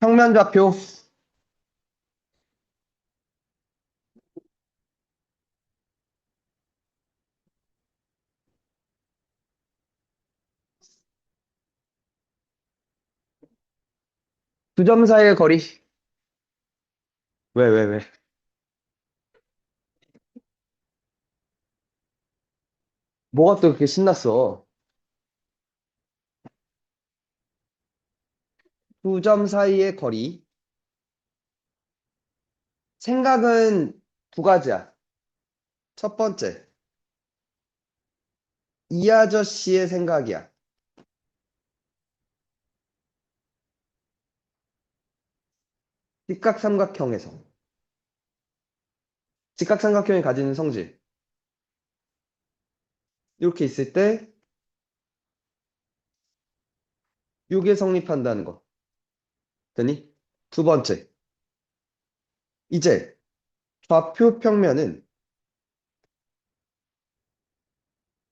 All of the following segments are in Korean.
평면좌표. 두 점 사이의 거리. 왜? 뭐가 또 그렇게 신났어? 두 점 사이의 거리. 생각은 두 가지야. 첫 번째, 이 아저씨의 생각이야. 직각삼각형에서. 직각삼각형이 가지는 성질. 이렇게 있을 때, 요게 성립한다는 거. 되니? 두 번째, 이제 좌표 평면은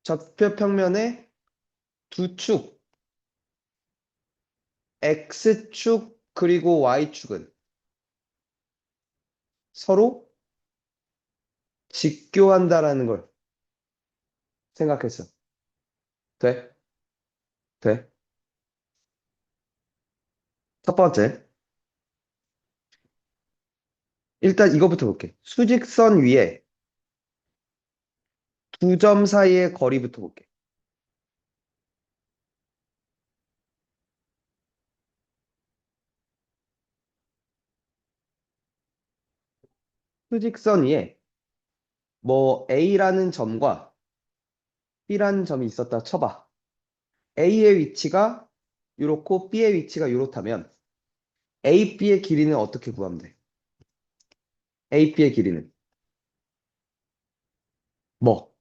좌표 평면의 두 축, X축 그리고 Y축은 서로 직교한다라는 걸 생각했어. 돼? 돼? 첫 번째, 일단 이거부터 볼게. 수직선 위에 두 점 사이의 거리부터 볼게. 수직선 위에 뭐 A라는 점과 B라는 점이 있었다 쳐봐. A의 위치가 요렇고 B의 위치가 요렇다면 A, B의 길이는 어떻게 구하면 돼? A, B의 길이는 뭐?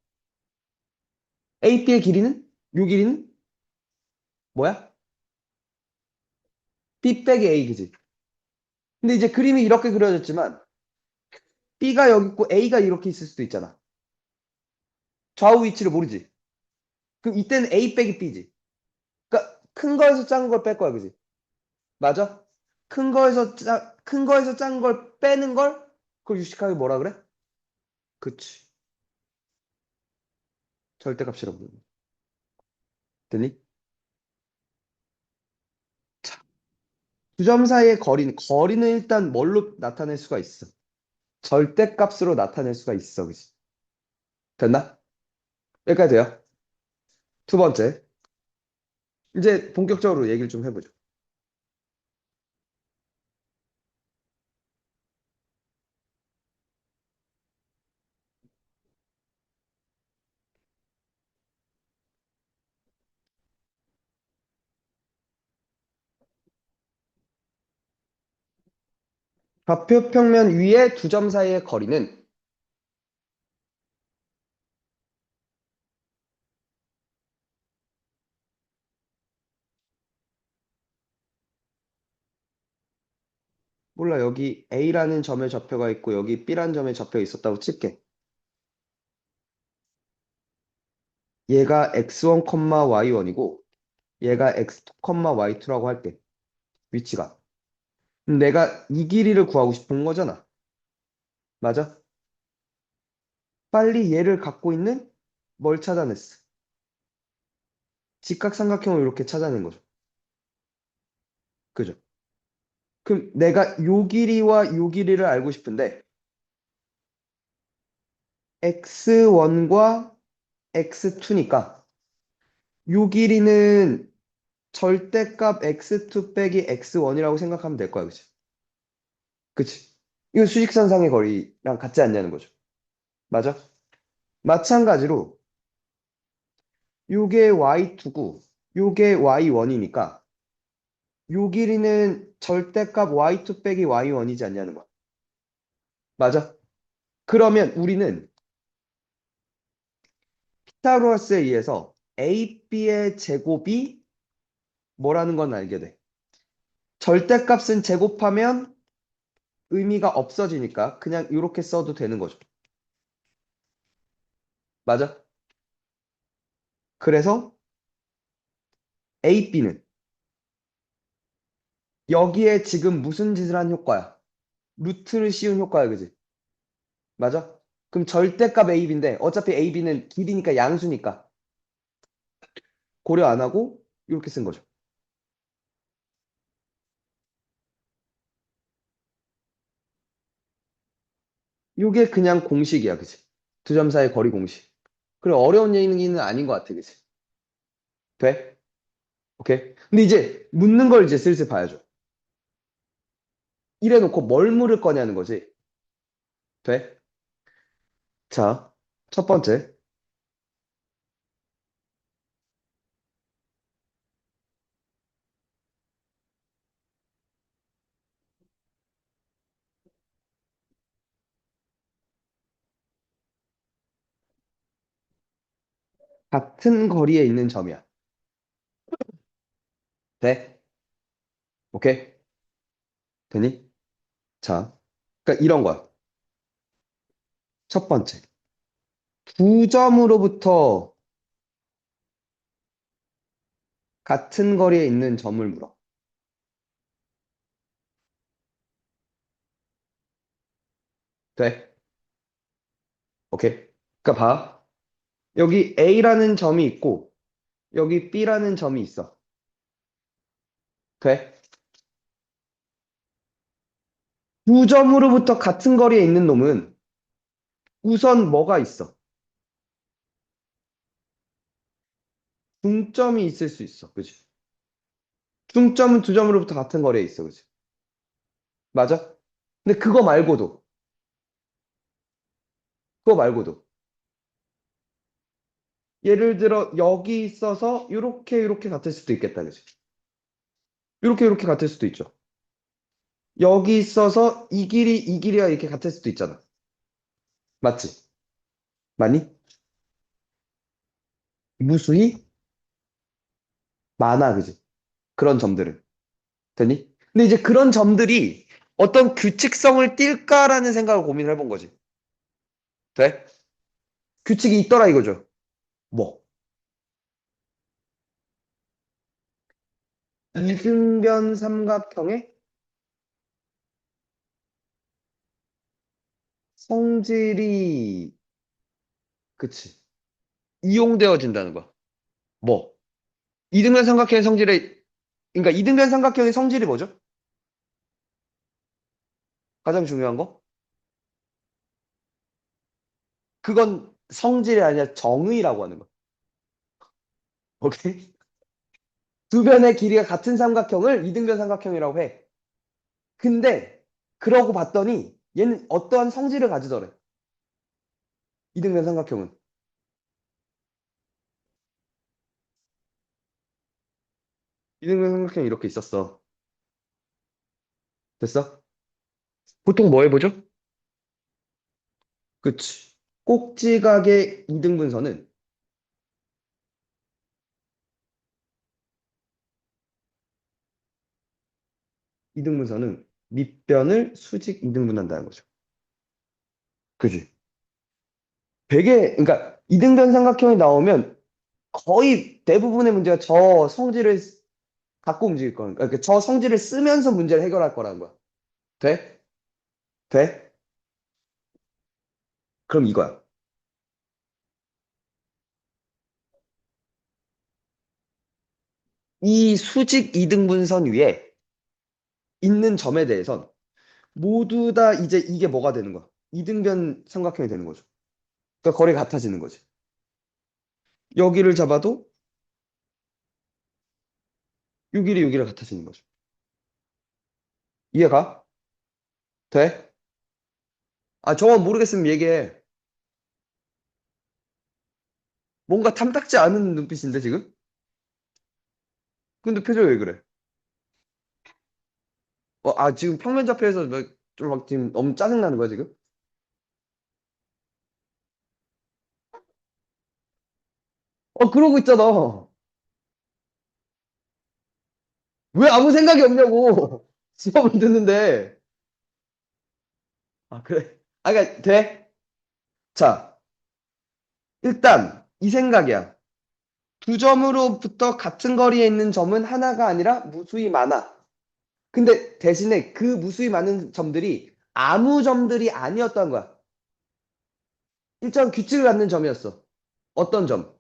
A, B의 길이는? 요 길이는 뭐야? B 빼기 A 그지? 근데 이제 그림이 이렇게 그려졌지만 B가 여기 있고 A가 이렇게 있을 수도 있잖아. 좌우 위치를 모르지? 그럼 이때는 A 빼기 B지. 그러니까 큰 거에서 작은 걸 뺄 거야, 그지? 맞아? 큰 거에서 작은 걸 빼는 걸 그걸 유식하게 뭐라 그래? 그치. 절대값이라고 부르는 거야. 됐니? 자, 두 점 사이의 거리는 일단 뭘로 나타낼 수가 있어? 절대값으로 나타낼 수가 있어, 그지? 됐나? 여기까지 돼요. 두 번째. 이제 본격적으로 얘기를 좀 해보죠. 좌표 평면 위에 두 점 사이의 거리는 몰라, 여기 A라는 점에 좌표가 있고 여기 B라는 점에 좌표가 있었다고 칠게. 얘가 x1, y1이고 얘가 x2, y2라고 할게. 위치가. 그럼 내가 이 길이를 구하고 싶은 거잖아. 맞아? 빨리 얘를 갖고 있는 뭘 찾아냈어? 직각삼각형을 이렇게 찾아낸 거죠. 그죠? 그럼 내가 요 길이와 요 길이를 알고 싶은데 x1과 x2니까 요 길이는 절대값 x2 빼기 x1이라고 생각하면 될 거야. 그치? 그치? 이건 수직선상의 거리랑 같지 않냐는 거죠. 맞아? 마찬가지로 요게 y2고 요게 y1이니까 요 길이는 절대값 y2 빼기 y1이지 않냐는 거야. 맞아? 그러면 우리는 피타고라스에 의해서 AB의 제곱이 뭐라는 건 알게 돼. 절대값은 제곱하면 의미가 없어지니까 그냥 이렇게 써도 되는 거죠. 맞아? 그래서 AB는 여기에 지금 무슨 짓을 한 효과야? 루트를 씌운 효과야, 그지? 맞아? 그럼 절대값 AB인데 어차피 AB는 길이니까 양수니까 고려 안 하고 이렇게 쓴 거죠. 이게 그냥 공식이야, 그지? 두 점 사이 거리 공식. 그래, 어려운 얘기는 아닌 것 같아, 그지? 돼? 오케이? 근데 이제 묻는 걸 이제 슬슬 봐야죠. 이래 놓고 뭘 물을 거냐는 거지. 돼? 자, 첫 번째. 같은 거리에 있는 점이야. 돼? 오케이? 되니? 자, 그러니까 이런 거야. 첫 번째. 두 점으로부터 같은 거리에 있는 점을 물어. 돼? 오케이? 그러니까 봐. 여기 A라는 점이 있고, 여기 B라는 점이 있어. 돼? 두 점으로부터 같은 거리에 있는 놈은 우선 뭐가 있어? 중점이 있을 수 있어. 그지? 중점은 두 점으로부터 같은 거리에 있어. 그지? 맞아? 근데 그거 말고도, 예를 들어 여기 있어서 이렇게 같을 수도 있겠다. 그지? 이렇게 같을 수도 있죠. 여기 있어서 이 길이 이 길이야 이렇게 같을 수도 있잖아. 맞지? 맞니? 무수히 많아. 그지? 그런 점들은. 되니? 근데 이제 그런 점들이 어떤 규칙성을 띌까라는 생각을 고민을 해본 거지. 돼? 규칙이 있더라 이거죠. 뭐? 이등변 삼각형의 성질이, 그치, 이용되어진다는 거야. 뭐? 이등변 삼각형의 성질에, 그러니까 이등변 삼각형의 성질이 뭐죠? 가장 중요한 거? 그건 성질이 아니라 정의라고 하는 거야. 오케이? 두 변의 길이가 같은 삼각형을 이등변 삼각형이라고 해. 근데 그러고 봤더니 얘는 어떠한 성질을 가지더래. 이등변 삼각형은. 이등변 삼각형이 이렇게 있었어. 됐어? 보통 뭐 해보죠? 그치. 꼭지각의 이등분선은 이등분선은 밑변을 수직 이등분한다는 거죠. 그지? 되게, 그러니까 이등변 삼각형이 나오면 거의 대부분의 문제가 저 성질을 갖고 움직일 거니까. 그러니까 저 성질을 쓰면서 문제를 해결할 거라는 거야. 돼? 돼? 그럼 이거야. 이 수직 이등분선 위에 있는 점에 대해선 모두 다 이제 이게 뭐가 되는 거야? 이등변 삼각형이 되는 거죠. 그러니까 거리가 같아지는 거지. 여기를 잡아도 요 길이 요 길이 같아지는 거죠. 이해가? 돼? 아, 저건 모르겠으면 얘기해. 뭔가 탐탁지 않은 눈빛인데, 지금? 근데 표정이 왜 그래? 지금 평면 잡혀서 좀 막 지금 너무 짜증나는 거야, 지금? 그러고 있잖아. 왜 아무 생각이 없냐고. 수업을 듣는데. 아, 그래. 그러니까, 돼? 자, 일단, 이 생각이야. 두 점으로부터 같은 거리에 있는 점은 하나가 아니라 무수히 많아. 근데 대신에 그 무수히 많은 점들이 아무 점들이 아니었던 거야. 일정 규칙을 갖는 점이었어. 어떤 점?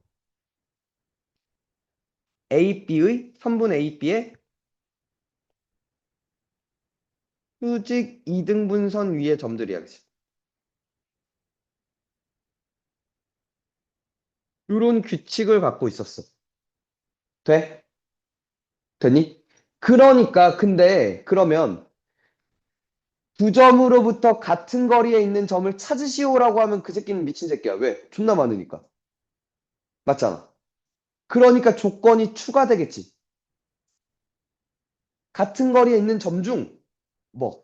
A, B의 선분 A, B의 수직 이등분선 위의 점들이야. 그치? 이런 규칙을 갖고 있었어. 돼? 되니? 그러니까 근데 그러면 두 점으로부터 같은 거리에 있는 점을 찾으시오라고 하면 그 새끼는 미친 새끼야. 왜? 존나 많으니까. 맞잖아. 그러니까 조건이 추가되겠지. 같은 거리에 있는 점 중 뭐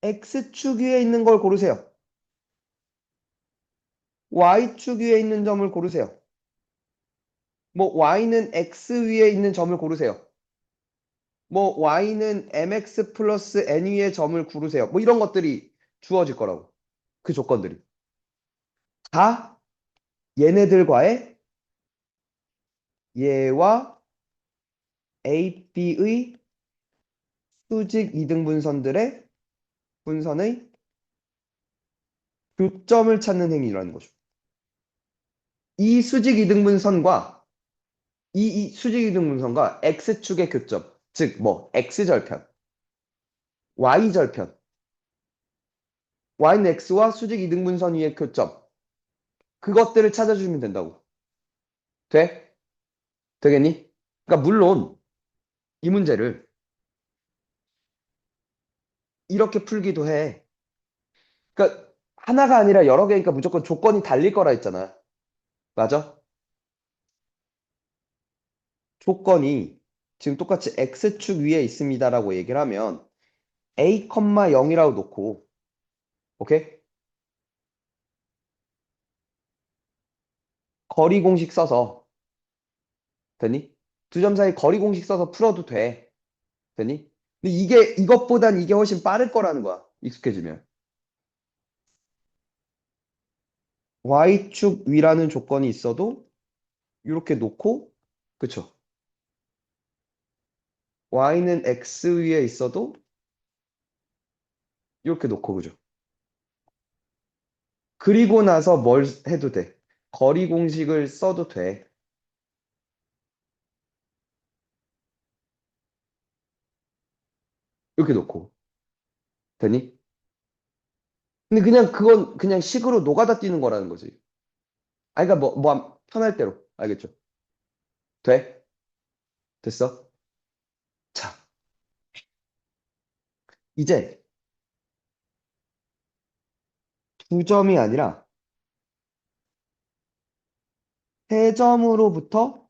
X축 위에 있는 걸 고르세요. Y축 위에 있는 점을 고르세요. 뭐 Y는 X 위에 있는 점을 고르세요. 뭐 Y는 MX 플러스 N 위의 점을 고르세요. 뭐 이런 것들이 주어질 거라고. 그 조건들이. 다 얘네들과의 얘와 A, B의 수직 이등분선들의 분선의 교점을 찾는 행위라는 거죠. 이 수직 이등분선과 이 수직 이등분선과 X축의 교점, 즉 뭐 X절편, Y절편, Y는 X와 수직 이등분선 위의 교점, 그것들을 찾아주면 된다고. 돼? 되겠니? 그러니까 물론 이 문제를 이렇게 풀기도 해. 그러니까 하나가 아니라 여러 개니까 무조건 조건이 달릴 거라 했잖아. 맞아? 조건이 지금 똑같이 X축 위에 있습니다라고 얘기를 하면 A, 0이라고 놓고 오케이? 거리 공식 써서 되니? 두 점 사이 거리 공식 써서 풀어도 돼. 되니? 근데 이것보단 이게 훨씬 빠를 거라는 거야. 익숙해지면. Y축 위라는 조건이 있어도 이렇게 놓고 그쵸? Y는 X 위에 있어도 이렇게 놓고 그죠? 그리고 나서 뭘 해도 돼. 거리 공식을 써도 돼. 이렇게 놓고. 되니? 근데 그냥 그건 그냥 식으로 노가다 뛰는 거라는 거지. 아, 그러니까 편할 대로. 알겠죠? 돼? 됐어? 자, 이제 두 점이 아니라 세 점으로부터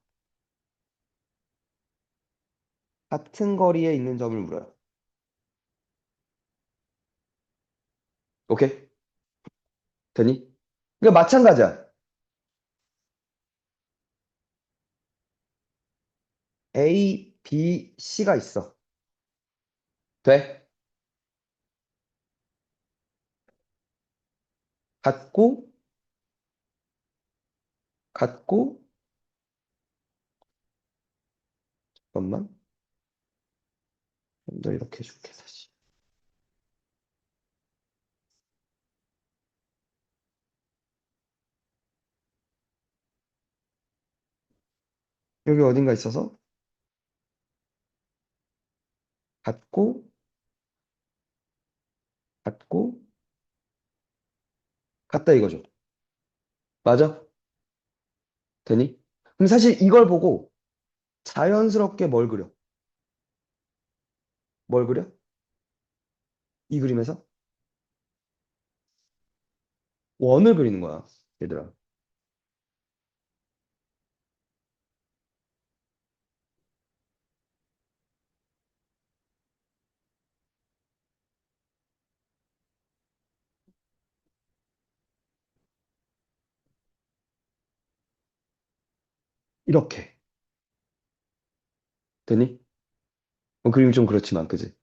같은 거리에 있는 점을 물어요. 오케이? 되니? 그러니까 마찬가지야. A, B, C가 있어. 돼? 같고, 같고, 잠깐만. 좀 더 이렇게 해줄게, 다시. 여기 어딘가 있어서 같고, 같고, 같다 이거죠. 맞아? 되니? 그럼 사실 이걸 보고 자연스럽게 뭘 그려? 뭘 그려? 이 그림에서 원을 그리는 거야, 얘들아. 이렇게. 되니? 그림이 좀 그렇지만, 그지?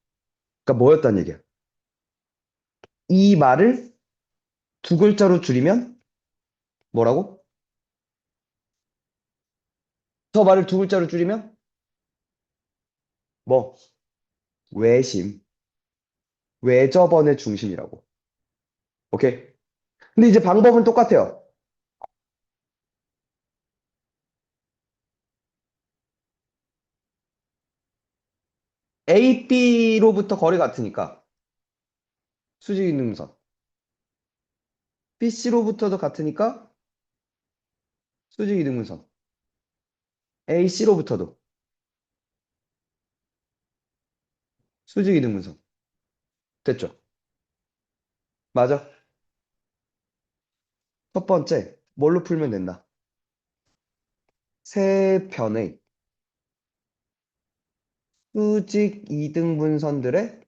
그러니까 뭐였단 얘기야? 이 말을 두 글자로 줄이면 뭐라고? 저 말을 두 글자로 줄이면 뭐? 외심, 외접원의 중심이라고. 오케이? 근데 이제 방법은 똑같아요. A, B로부터 거리가 같으니까 수직 이등분선. B, C로부터도 같으니까 수직 이등분선. A, C로부터도 수직 이등분선. 됐죠? 맞아. 첫 번째, 뭘로 풀면 된다? 세 편의 수직 이등분선들의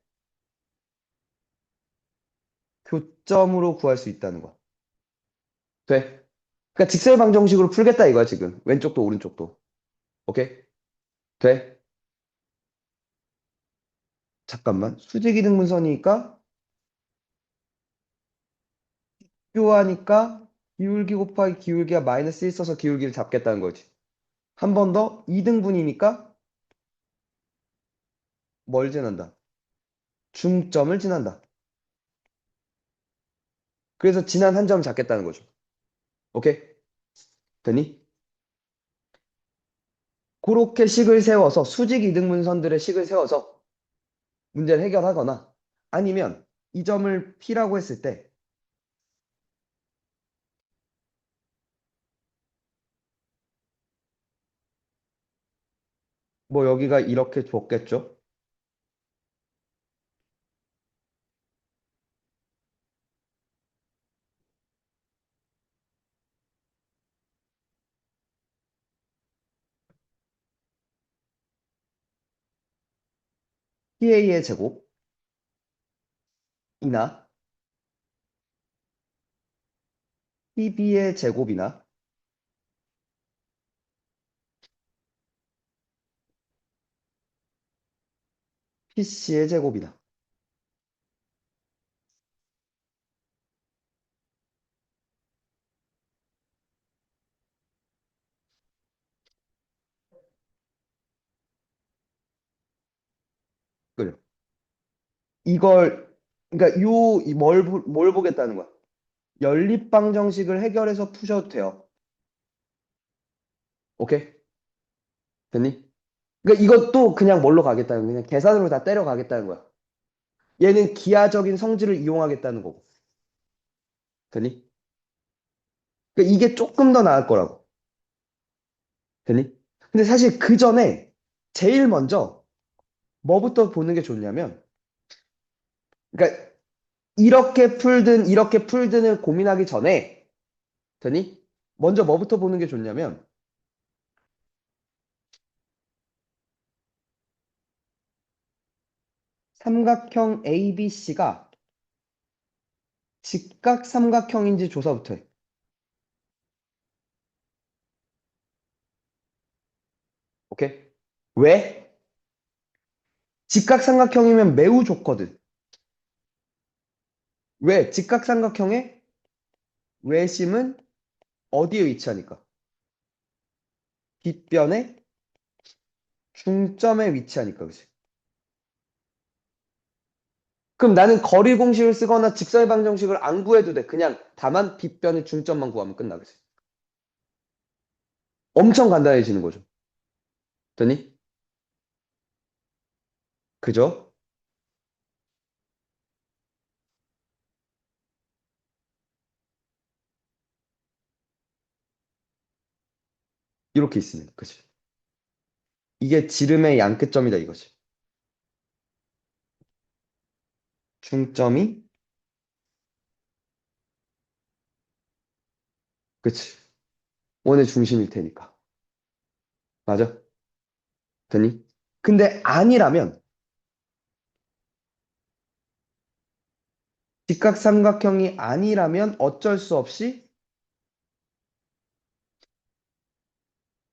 교점으로 구할 수 있다는 거야. 돼. 그러니까 직설방정식으로 풀겠다 이거야, 지금. 왼쪽도 오른쪽도. 오케이? 돼. 잠깐만. 수직 이등분선이니까 교하니까 기울기 곱하기 기울기가 마이너스 1 써서 기울기를 잡겠다는 거지. 한 번 더 2등분이니까 뭘 지난다? 중점을 지난다. 그래서 지난 한 점을 잡겠다는 거죠. 오케이? 되니? 그렇게 식을 세워서 수직 이등분선들의 식을 세워서 문제를 해결하거나 아니면 이 점을 P라고 했을 때 뭐 여기가 이렇게 줬겠죠? PA의 제곱이나 PB의 제곱이나 PC의 제곱이다. 그래. 이걸 그러니까 뭘 보겠다는 거야? 연립방정식을 해결해서 푸셔도 돼요. 오케이? 됐니? 그러니까 이것도 그냥 뭘로 가겠다는 거야? 그냥 계산으로 다 때려가겠다는 거야. 얘는 기하적인 성질을 이용하겠다는 거고. 됐니? 그러니까 이게 조금 더 나을 거라고. 됐니? 근데 사실 그 전에 제일 먼저 뭐부터 보는 게 좋냐면 그러니까 이렇게 풀든을 고민하기 전에 되니? 먼저 뭐부터 보는 게 좋냐면 삼각형 ABC가 직각 삼각형인지 조사부터 해. 오케이? 왜? 직각 삼각형이면 매우 좋거든. 왜? 직각 삼각형의 외심은 어디에 위치하니까? 빗변의 중점에 위치하니까, 그치? 그럼 나는 거리 공식을 쓰거나 직선의 방정식을 안 구해도 돼. 그냥 다만 빗변의 중점만 구하면 끝나, 그치? 엄청 간단해지는 거죠. 되니? 그죠? 이렇게 있습니다. 그치? 이게 지름의 양끝점이다 이거지. 중점이, 그치? 원의 중심일 테니까. 맞아? 되니? 근데 아니라면, 직각삼각형이 아니라면 어쩔 수 없이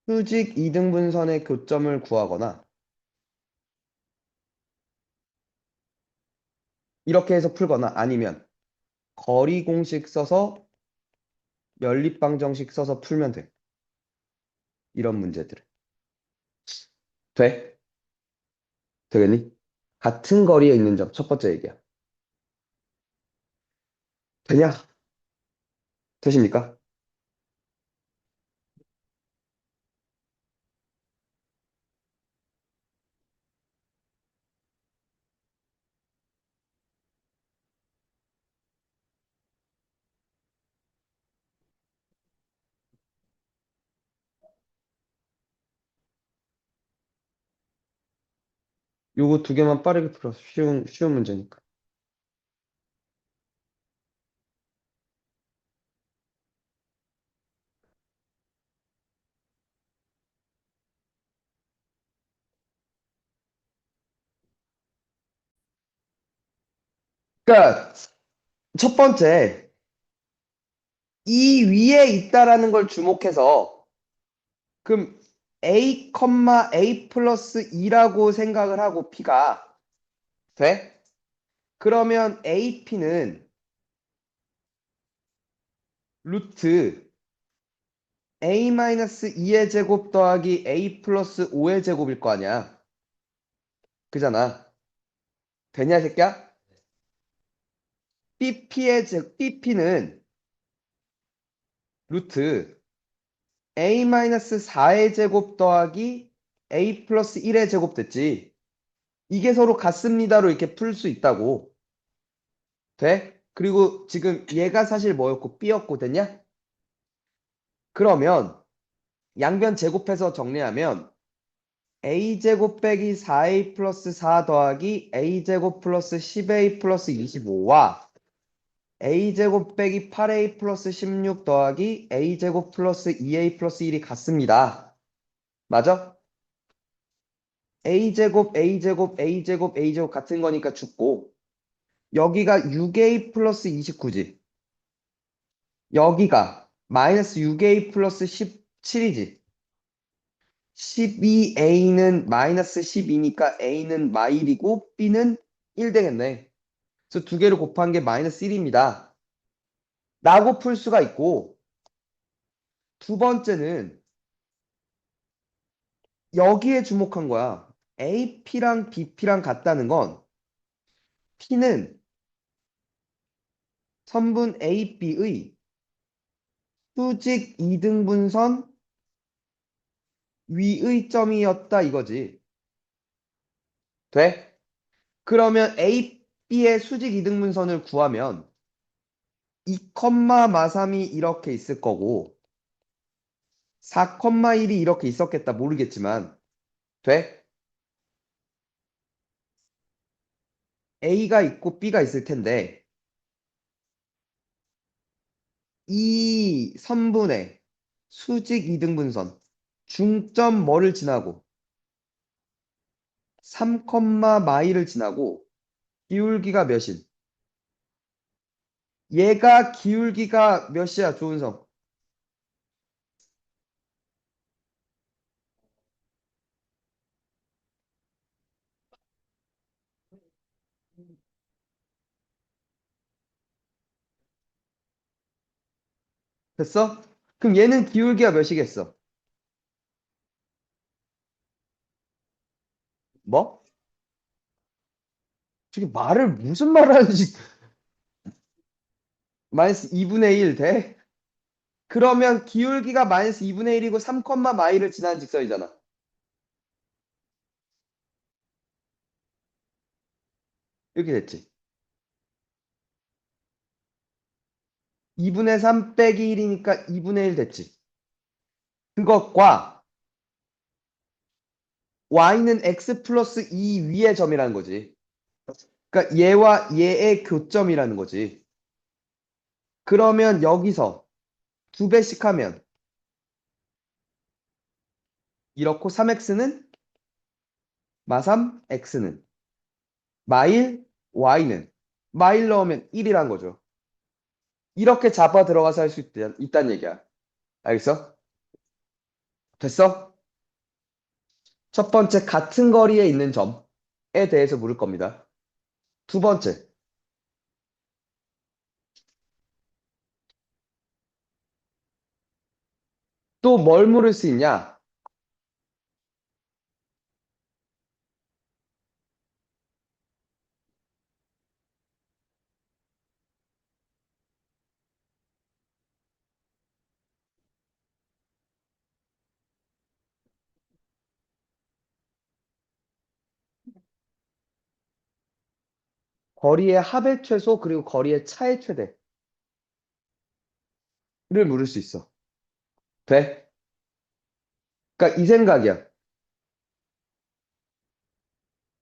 수직 이등분선의 교점을 구하거나, 이렇게 해서 풀거나, 아니면 거리 공식 써서 연립방정식 써서 풀면 돼. 이런 문제들을. 돼? 되겠니? 같은 거리에 있는 점. 첫 번째 얘기야. 되냐? 되십니까? 요거 두 개만 빠르게 풀어. 쉬운 문제니까. 그러니까, 첫 번째, 이 위에 있다라는 걸 주목해서, 그럼 A, A 플러스 2라고 생각을 하고 P가 돼? 그러면 AP는 루트 A-2의 제곱 더하기 A 플러스 5의 제곱일 거 아니야. 그잖아. 되냐, 이 새끼야? BP는 루트 A-4의 제곱 더하기 A 플러스 1의 제곱 됐지. 이게 서로 같습니다로 이렇게 풀 수 있다고. 돼? 그리고 지금 얘가 사실 뭐였고 B였고 됐냐? 그러면 양변 제곱해서 정리하면 A제곱 빼기 4A 플러스 4 더하기 A제곱 플러스 10A 플러스 25와 A제곱 빼기 8A 플러스 16 더하기 A제곱 플러스 2A 플러스 1이 같습니다. 맞아? A제곱 같은 거니까 죽고 여기가 6A 플러스 29지. 여기가 마이너스 6A 플러스 17이지. 12A는 마이너스 12니까 A는 마일이고 B는 1 되겠네. 그래서 두 개를 곱한 게 마이너스 1입니다. 라고 풀 수가 있고 두 번째는 여기에 주목한 거야. AP랑 BP랑 같다는 건 P는 선분 AB의 수직 이등분선 위의 점이었다 이거지. 돼? 그러면 AB의 수직 이등분선을 구하면 2, 마삼이 이렇게 있을 거고 4,1이 이렇게 있었겠다 모르겠지만 돼? A가 있고 B가 있을 텐데 이 선분의 수직 이등분선 중점 뭐를 지나고 3, 마일을 지나고 기울기가 몇인? 얘가 기울기가 몇이야, 조은성? 됐어? 그럼 얘는 기울기가 몇이겠어? 뭐? 저게 무슨 말을 하는지 마이너스 2분의 1 돼? 그러면 기울기가 마이너스 2분의 1이고 3, 마일을 지나는 직선이잖아. 이렇게 됐지. 2분의 3 빼기 1이니까 2분의 1 됐지. 그것과 y는 x 플러스 2 위의 점이라는 거지. 그러니까 얘와 얘의 교점이라는 거지. 그러면 여기서 두 배씩 하면 이렇고 3x는 마삼 x는 마일 y는 마일 넣으면 1이란 거죠. 이렇게 잡아 들어가서 할 수 있다는 얘기야. 알겠어? 됐어? 첫 번째 같은 거리에 있는 점에 대해서 물을 겁니다. 두 번째 또 뭘 물을 수 있냐? 거리의 합의 최소 그리고 거리의 차의 최대를 물을 수 있어. 돼? 그러니까 이 생각이야.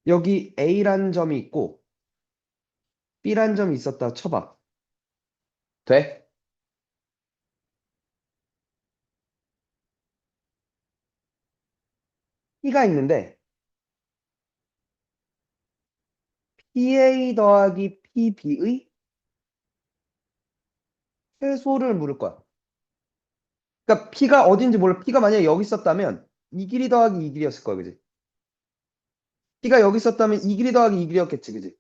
여기 A라는 점이 있고 B라는 점이 있었다 쳐봐. 돼? P가 있는데 PA 더하기 PB의 최소를 물을 거야. 그러니까 P가 어딘지 몰라. P가 만약에 여기 있었다면 이 길이 더하기 이 길이었을 거야, 그지? P가 여기 있었다면 이 길이 더하기 이 길이었겠지, 그지?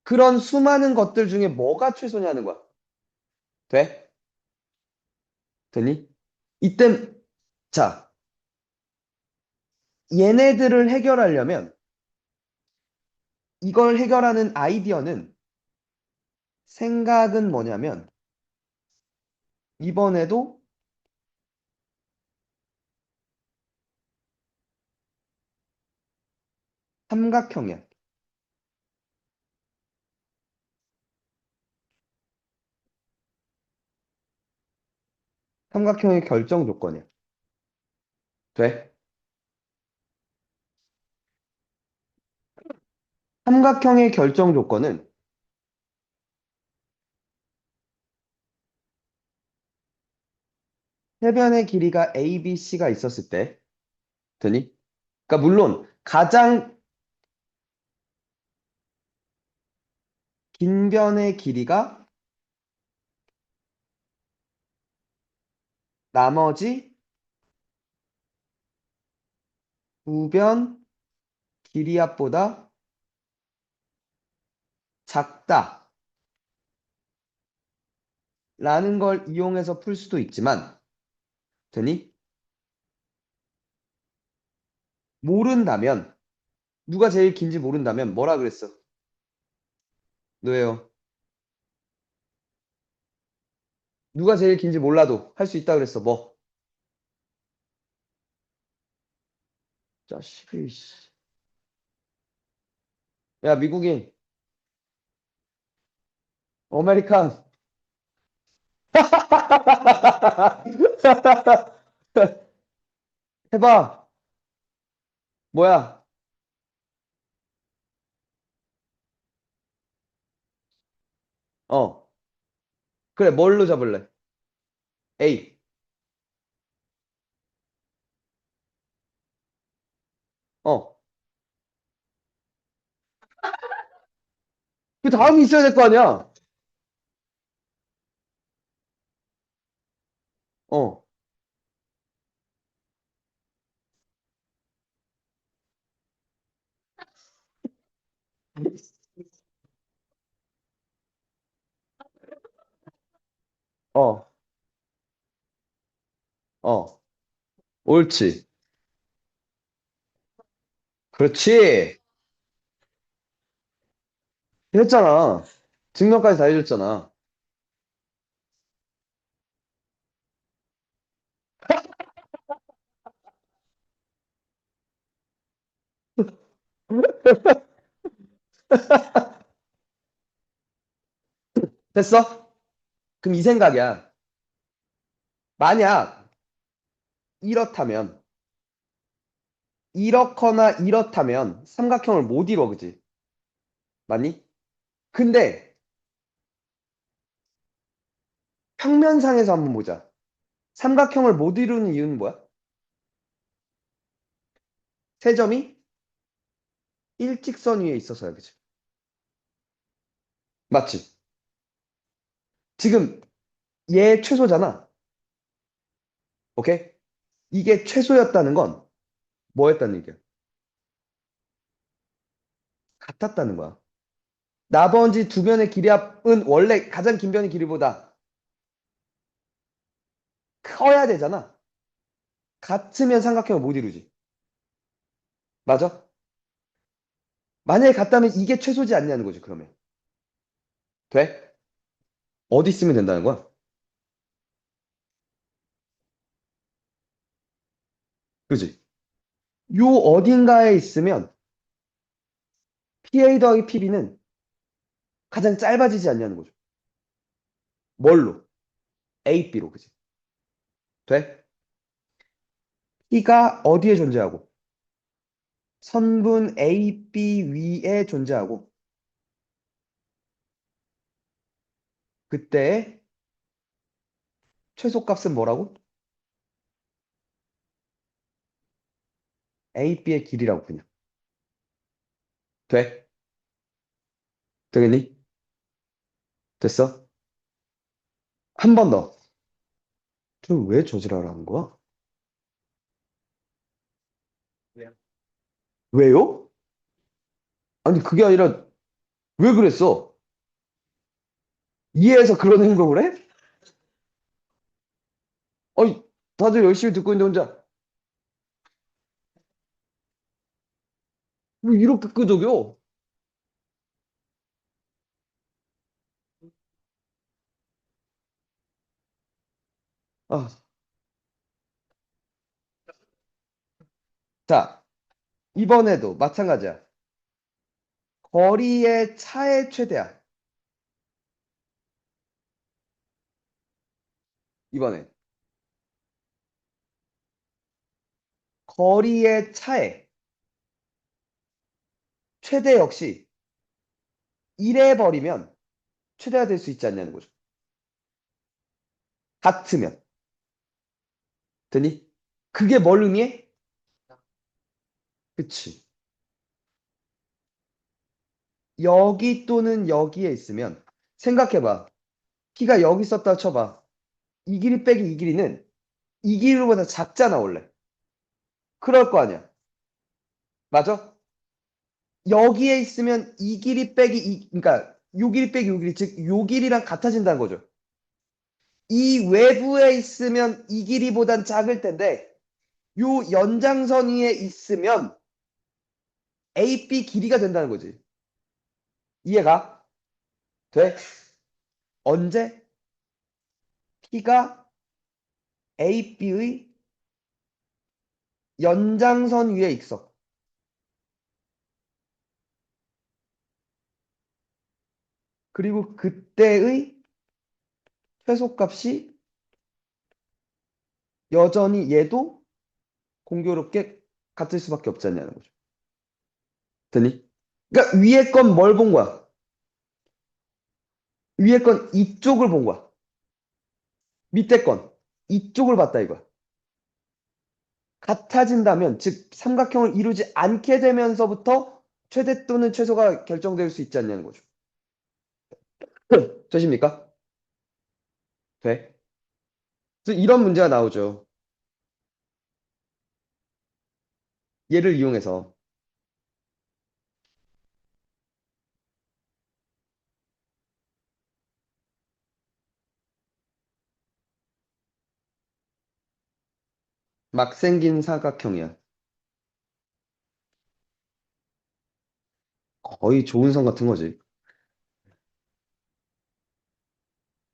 그런 수많은 것들 중에 뭐가 최소냐는 거야. 돼? 되니? 이땐 자, 얘네들을 해결하려면 이걸 해결하는 아이디어는 생각은 뭐냐면 이번에도 삼각형이야. 삼각형의 결정 조건이야. 돼? 삼각형의 결정 조건은 해변의 길이가 A, B, C가 있었을 때 되니? 그러니까 물론 가장 긴 변의 길이가 나머지 두 변 길이 합보다 작다라는 걸 이용해서 풀 수도 있지만 되니? 모른다면 누가 제일 긴지 모른다면 뭐라 그랬어? 너예요. 누가 제일 긴지 몰라도 할 수 있다 그랬어. 뭐? 자식이 씨. 야, 미국인. 아메리칸. 해봐. 뭐야? 어. 그래, 뭘로 잡을래? A. 어. 그 다음이 있어야 될 거 아니야? 어. 어. 어. 옳지. 그렇지. 했잖아. 증명까지 다 해줬잖아. 됐어? 그럼 이 생각이야. 만약 이렇다면, 이렇거나 이렇다면 삼각형을 못 이뤄, 그지? 맞니? 근데 평면상에서 한번 보자. 삼각형을 못 이루는 이유는 뭐야? 세 점이 일직선 위에 있어서야, 그지? 맞지? 지금 얘 최소잖아. 오케이? 이게 최소였다는 건 뭐였다는 얘기야? 같았다는 거야. 나머지 두 변의 길이 합은 원래 가장 긴 변의 길이보다 커야 되잖아. 같으면 삼각형을 못 이루지. 맞아? 만약에 같다면 이게 최소지 않냐는 거지, 그러면. 돼? 어디 있으면 된다는 거야? 그지? 요 어딘가에 있으면 PA 더하기 PB는 가장 짧아지지 않냐는 거죠. 뭘로? A, B로, 그지? 돼? P가 어디에 존재하고? 선분 A, B 위에 존재하고, 그때 최소값은 뭐라고? A, B의 길이라고 그냥. 돼? 되겠니? 됐어? 한 번 더. 저왜 저지랄 하는 거야? 왜요? 아니, 그게 아니라, 왜 그랬어? 이해해서 그런 행동을 해? 아니, 다들 열심히 듣고 있는데 혼자, 왜 이렇게 끄덕여? 아, 자, 이번에도 마찬가지야. 거리의 차의 최대야. 이번에. 거리의 차의 최대 역시 1해 버리면 최대가 될 수 있지 않냐는 거죠. 같으면. 되니? 그게 뭘 의미해? 그치. 여기 또는 여기에 있으면 생각해봐. P가 여기 있었다 쳐봐. 이 길이 빼기 이 길이는 이 길이보다 작잖아, 원래. 그럴 거 아니야. 맞아? 여기에 있으면 이 길이 빼기 그러니까 요 길이 빼기 요 길이, 즉 요 길이랑 같아진다는 거죠. 이 외부에 있으면 이 길이보단 작을 텐데 요 연장선 위에 있으면 AB 길이가 된다는 거지. 이해가 돼? 언제 P가 AB의 연장선 위에 있어. 그리고 그때의 최소값이 여전히 얘도 공교롭게 같을 수밖에 없지 않냐는 거죠. 되니? 그러니까 위에 건 뭘 본 거야? 위에 건 이쪽을 본 거야. 밑에 건 이쪽을 봤다 이거야. 같아진다면, 즉 삼각형을 이루지 않게 되면서부터 최대 또는 최소가 결정될 수 있지 않냐는 거죠. 되십니까? 돼. 그래서 이런 문제가 나오죠. 얘를 이용해서 막 생긴 사각형이야. 거의 좋은 선 같은 거지.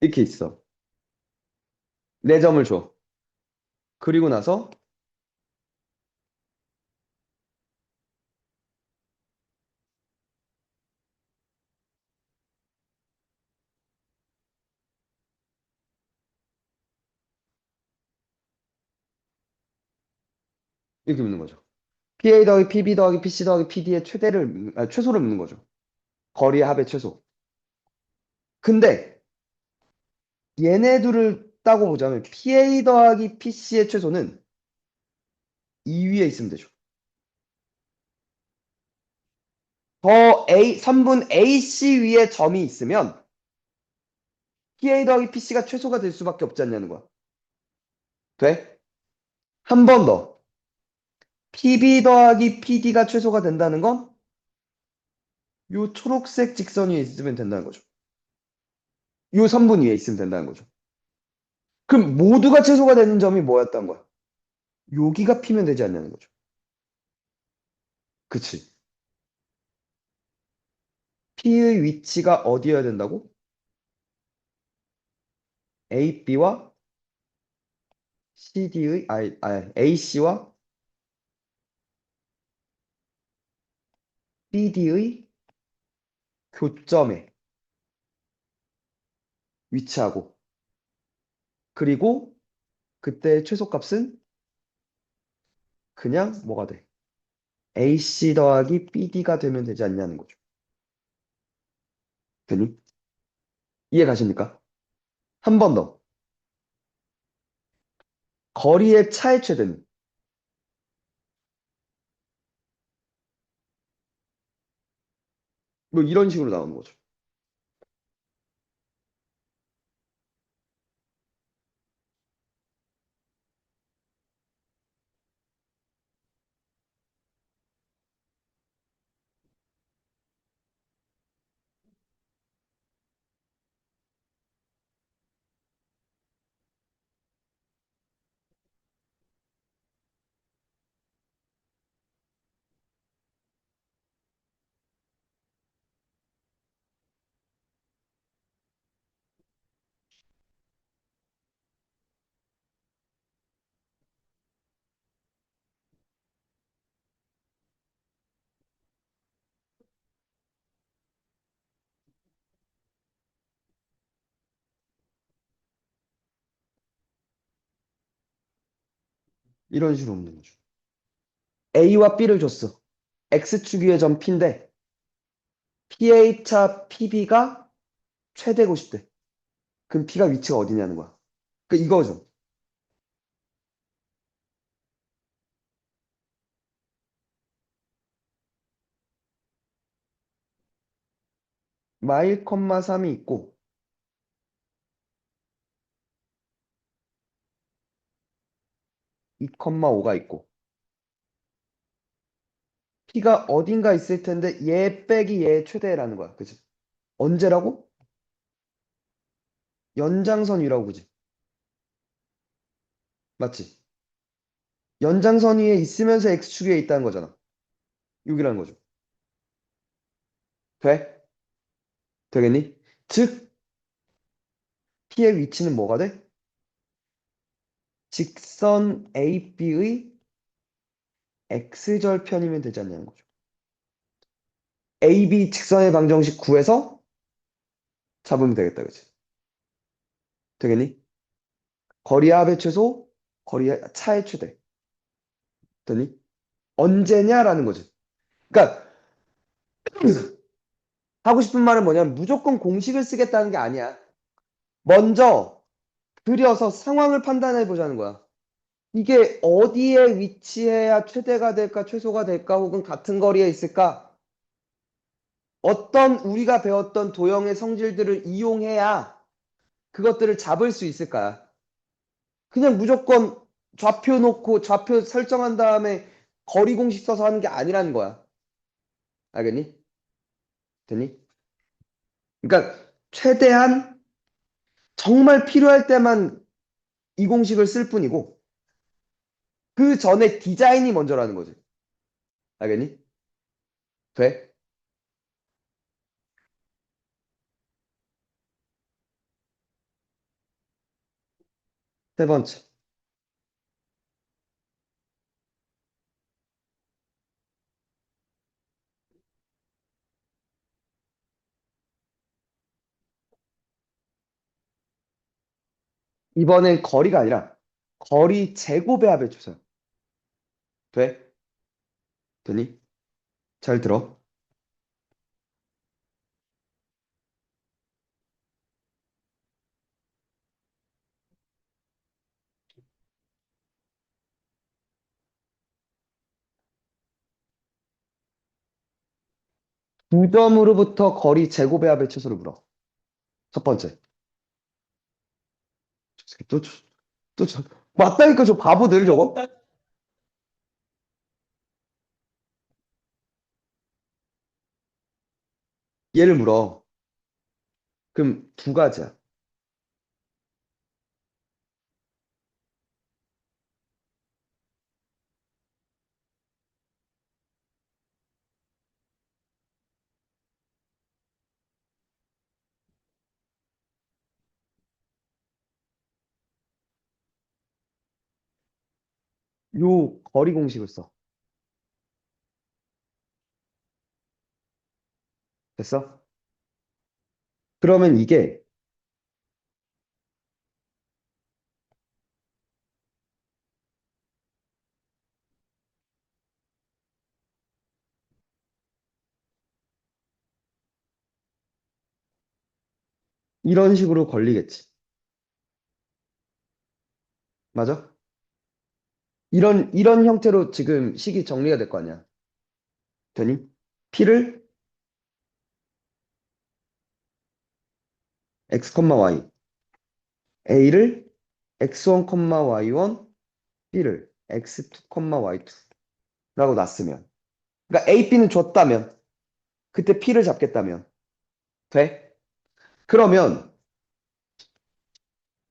이렇게 있어. 네 점을 줘. 그리고 나서 이렇게 묻는 거죠. PA 더하기 PB 더하기 PC 더하기 PD의 최소를 묻는 거죠. 거리의 합의 최소. 근데 얘네 둘을 따고 보자면 PA 더하기 PC의 최소는 이 위에 있으면 되죠. 선분 AC 위에 점이 있으면 PA 더하기 PC가 최소가 될 수밖에 없지 않냐는 거야. 돼? 한 번 더. PB 더하기 PD가 최소가 된다는 건 요 초록색 직선 위에 있으면 된다는 거죠. 요 선분 위에 있으면 된다는 거죠. 그럼 모두가 최소가 되는 점이 뭐였던 거야? 여기가 P면 되지 않냐는 거죠. 그치? P의 위치가 어디여야 된다고? AB와 AC와 BD의 교점에. 위치하고. 그리고 그때 최소값은 그냥 뭐가 돼? AC 더하기 BD가 되면 되지 않냐는 거죠. 되니? 이해 가십니까? 한 번 더. 거리의 차의 최대는 뭐 이런 식으로 나오는 거죠. 이런 식으로 없는 거죠. A와 B를 줬어. X축 위의 점 P인데 PA차 PB가 최대고 싶대. 그럼 P가 위치가 어디냐는 거야. 그 이거죠. 마일 컴마 3이 있고 2 컴마 5가 있고 P가 어딘가 있을 텐데 얘 빼기 얘 최대라는 거야. 그치? 언제라고? 연장선 위라고 그지? 맞지? 연장선 위에 있으면서 X축 위에 있다는 거잖아. 여기라는 거죠. 돼? 되겠니? 즉 P의 위치는 뭐가 돼? 직선 AB의 X절편이면 되지 않냐는 거죠. AB 직선의 방정식 구해서 잡으면 되겠다. 그치? 되겠니? 거리의 합의 최소, 거리의 차의 최대. 되니? 언제냐라는 거지. 그러니까 하고 싶은 말은 뭐냐면 무조건 공식을 쓰겠다는 게 아니야. 먼저 그려서 상황을 판단해 보자는 거야. 이게 어디에 위치해야 최대가 될까, 최소가 될까, 혹은 같은 거리에 있을까? 어떤 우리가 배웠던 도형의 성질들을 이용해야 그것들을 잡을 수 있을까? 그냥 무조건 좌표 놓고 좌표 설정한 다음에 거리 공식 써서 하는 게 아니라는 거야. 알겠니? 되니? 그러니까 최대한 정말 필요할 때만 이 공식을 쓸 뿐이고 그 전에 디자인이 먼저라는 거지. 알겠니? 돼? 세 번째. 이번엔 거리가 아니라 거리 제곱의 합을 줘서 돼? 되니? 잘 들어. 두 점으로부터 거리 제곱의 합의 최소를 물어. 첫 번째. 또, 또, 맞다니까 저 바보들 저거? 얘를 물어. 그럼 두 가지야. 요 거리 공식을 써. 됐어? 그러면 이게 이런 식으로 걸리겠지. 맞아? 이런 형태로 지금 식이 정리가 될 거 아니야. 되니? P를 x, y, A를 x1, y1, B를 x2, y2라고 놨으면. 그러니까 A, B는 줬다면, 그때 P를 잡겠다면. 돼? 그러면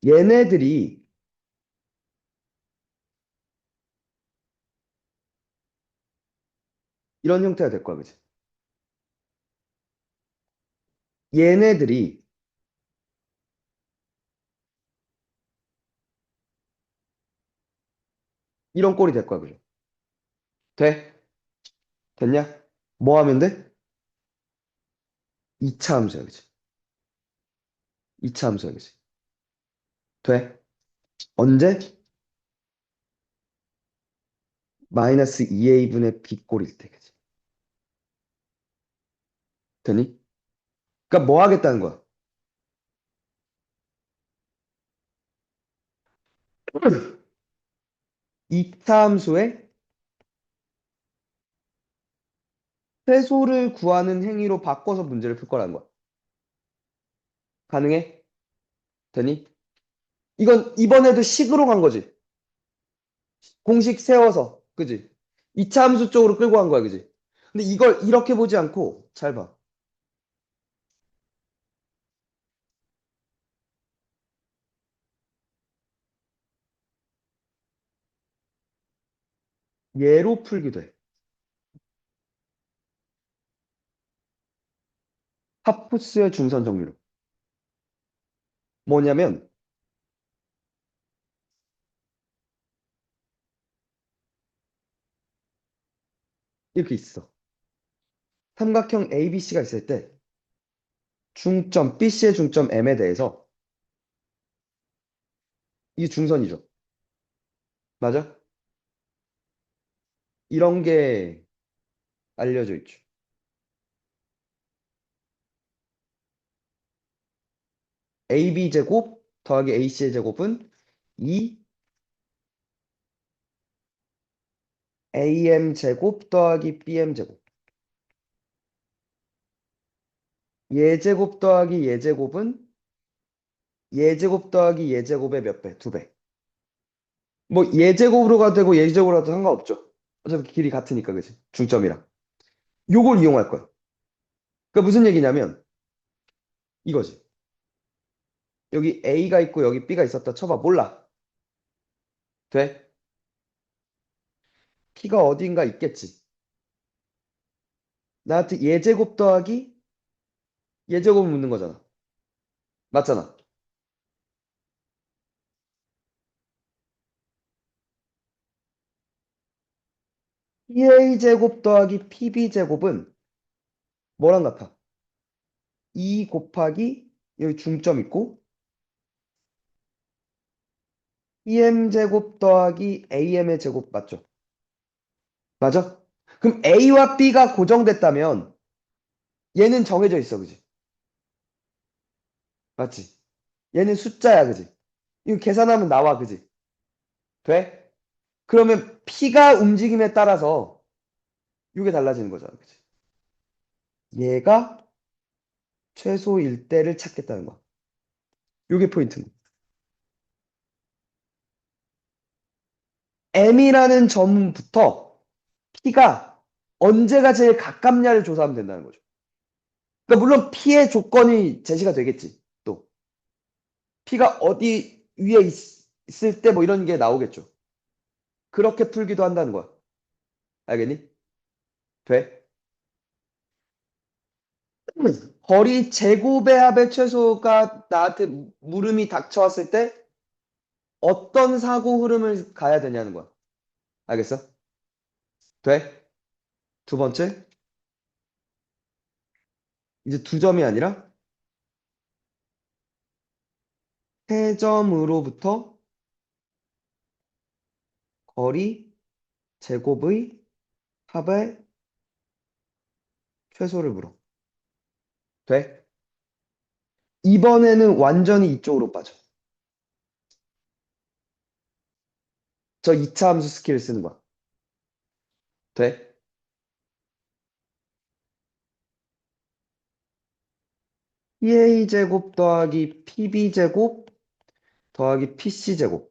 얘네들이 이런 형태가 될 거야, 그치? 얘네들이 이런 꼴이 될 거야, 그죠? 돼? 됐냐? 뭐 하면 돼? 2차 함수야, 그치? 2차 함수야, 그치? 돼? 언제? 마이너스 2a분의 b꼴일 때, 그치? 되니? 그러니까 뭐 하겠다는 거야? 2차 함수의 최소를 구하는 행위로 바꿔서 문제를 풀 거라는 거야. 가능해? 되니? 이건 이번에도 식으로 간 거지. 공식 세워서. 그지? 2차 함수 쪽으로 끌고 간 거야. 그지? 근데 이걸 이렇게 보지 않고 잘 봐. 얘로 풀기도 해. 하프스의 중선 정리로. 뭐냐면 이렇게 있어. 삼각형 ABC가 있을 때 중점 BC의 중점 M에 대해서 이게 중선이죠. 맞아? 이런 게 알려져 있죠. AB 제곱 더하기 AC의 제곱은 2 AM 제곱 더하기 BM 제곱. 예제곱 더하기 예제곱은 예제곱 더하기 예제곱의 몇 배? 두 배. 뭐 예제곱으로 가도 되고 예제곱으로 가도 상관없죠. 어차피 길이 같으니까 그지? 중점이랑. 요걸 이용할 거야. 그러니까 무슨 얘기냐면 이거지. 여기 A가 있고 여기 B가 있었다 쳐봐. 몰라. 돼? P가 어딘가 있겠지. 나한테 예제곱 더하기 예제곱을 묻는 거잖아. 맞잖아. 2A 제곱 더하기 PB 제곱은 뭐랑 같아? 2 곱하기 여기 중점 있고 EM 제곱 더하기 AM의 제곱 맞죠? 맞아? 그럼 A와 B가 고정됐다면 얘는 정해져 있어, 그지? 맞지? 얘는 숫자야, 그지? 이거 계산하면 나와, 그지? 돼? 그러면 P가 움직임에 따라서 이게 달라지는 거잖아, 그지? 얘가 최소일 때를 찾겠다는 거야. 이게 포인트는. M이라는 점부터 P가 언제가 제일 가깝냐를 조사하면 된다는 거죠. 그러니까 물론 P의 조건이 제시가 되겠지. 또 P가 어디 위에 있을 때 뭐 이런 게 나오겠죠. 그렇게 풀기도 한다는 거야. 알겠니? 돼? 거리 제곱의 합의 최소가 나한테 물음이 닥쳐왔을 때 어떤 사고 흐름을 가야 되냐는 거야. 알겠어? 돼? 두 번째, 이제 두 점이 아니라 세 점으로부터 거리 제곱의 합의 최소를 물어. 돼? 이번에는 완전히 이쪽으로 빠져. 저 2차 함수 스킬을 쓰는 거야. 돼? PA제곱 더하기 PB제곱 더하기 PC제곱은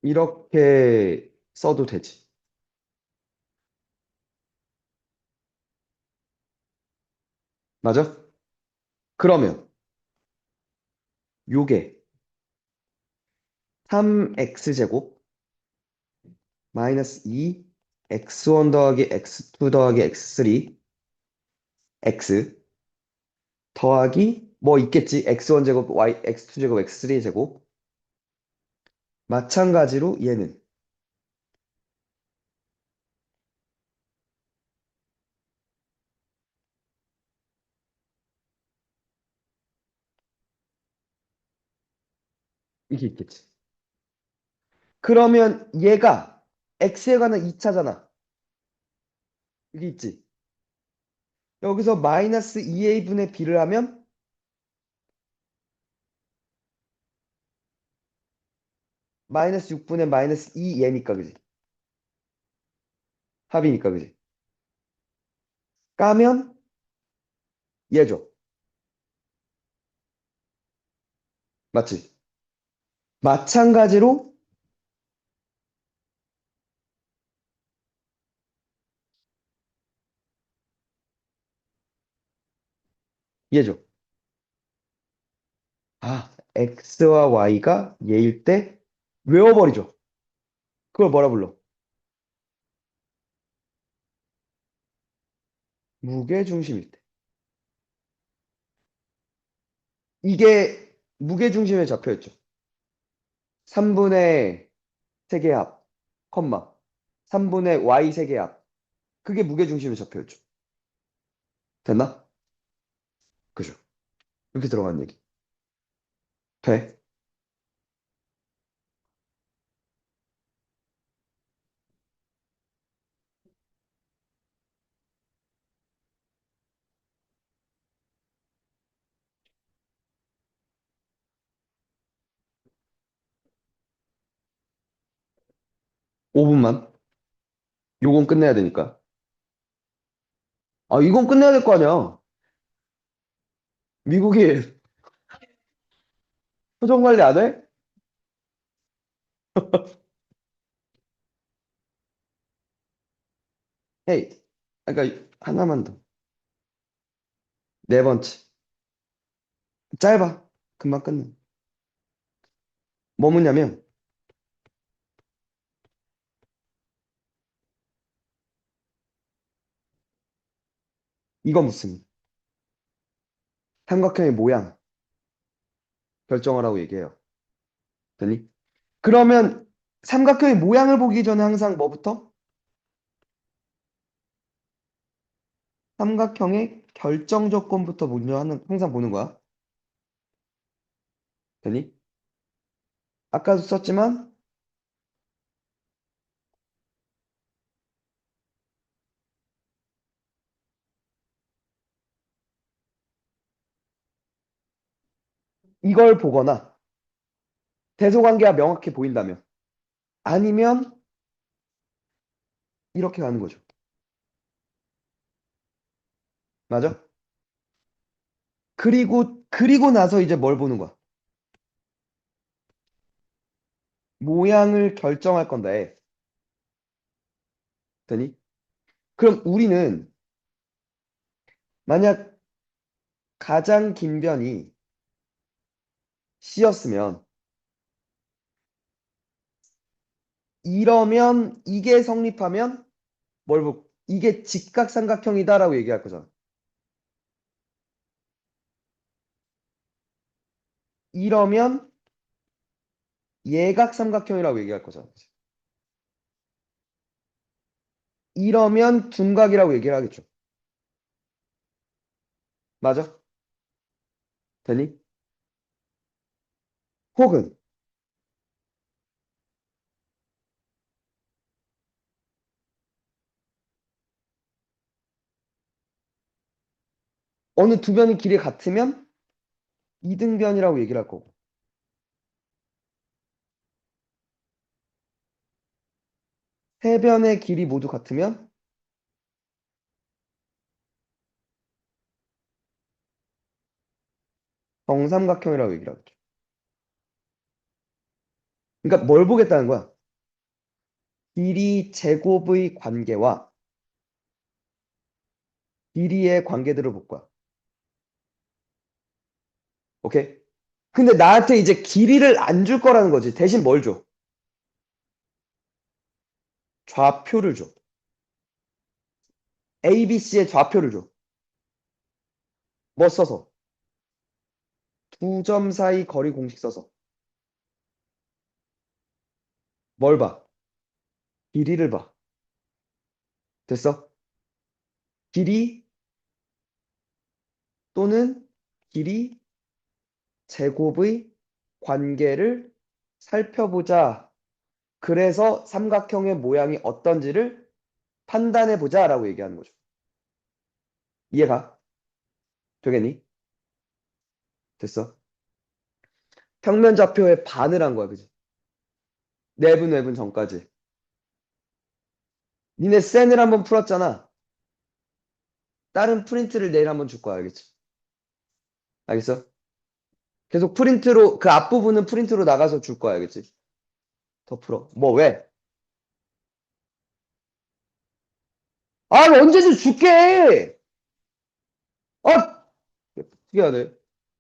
이렇게 써도 되지. 맞아? 그러면 요게 3x제곱 마이너스 2 x1 더하기 x2 더하기 x3 x 더하기 뭐 있겠지? x1 제곱 y x2 제곱 x3 제곱 마찬가지로 얘는 이게 있겠지. 그러면 얘가 x에 관한 2차잖아. 이게 있지. 여기서 마이너스 2a분의 b를 하면 마이너스 6분의 마이너스 2 얘니까 그지? 합이니까 그지? 까면 얘죠. 맞지? 마찬가지로 얘죠. 아, x와 y가 얘일 때 외워버리죠. 그걸 뭐라 불러? 무게중심일 때. 이게 무게중심에 잡혀있죠. 3분의 세개합, 컴마. 3분의 y 세개합. 그게 무게중심에 잡혀있죠. 됐나? 그죠. 이렇게 들어간 얘기. 돼. 5분만. 요건 끝내야 되니까. 아, 이건 끝내야 될 거 아니야. 미국이 표정 관리 안 해? 헤이. 그러니까 하나만 더. 네 번째. 짧아. 금방 끝내. 뭐 묻냐면 이거 묻습니다. 삼각형의 모양 결정하라고 얘기해요. 되니? 그러면 삼각형의 모양을 보기 전에 항상 뭐부터? 삼각형의 결정 조건부터 먼저 항상 보는 거야. 되니? 아까도 썼지만 이걸 보거나 대소관계가 명확히 보인다면 아니면 이렇게 가는 거죠. 맞아? 그리고 나서 이제 뭘 보는 거야? 모양을 결정할 건데. 되니? 그럼 우리는 만약 가장 긴 변이 C였으면 이러면 이게 성립하면 이게 직각삼각형이다라고 얘기할 거잖아. 이러면 예각삼각형이라고 얘기할 거잖아. 이러면 둔각이라고 얘기를 하겠죠. 맞아? 되니? 혹은 어느 두 변의 길이 같으면 이등변이라고 얘기를 할 거고. 세 변의 길이 모두 같으면 정삼각형이라고 얘기를 하겠죠. 그러니까 뭘 보겠다는 거야? 길이 제곱의 관계와 길이의 관계들을 볼 거야. 오케이? 근데 나한테 이제 길이를 안 줄 거라는 거지. 대신 뭘 줘? 좌표를 줘. A, B, C의 좌표를 줘. 뭐 써서? 두 점 사이 거리 공식 써서. 뭘 봐? 길이를 봐. 됐어? 길이 또는 길이 제곱의 관계를 살펴보자. 그래서 삼각형의 모양이 어떤지를 판단해 보자라고 얘기하는 거죠. 이해가? 되겠니? 됐어? 평면 좌표의 반을 한 거야, 그지? 내분 외분 전까지. 니네 센을 한번 풀었잖아. 다른 프린트를 내일 한번 줄 거야, 알겠지? 알겠어? 계속 프린트로, 그 앞부분은 프린트로 나가서 줄 거야, 알겠지? 더 풀어. 뭐, 왜? 아, 언제든 줄게! 아! 어떻게 해야 돼?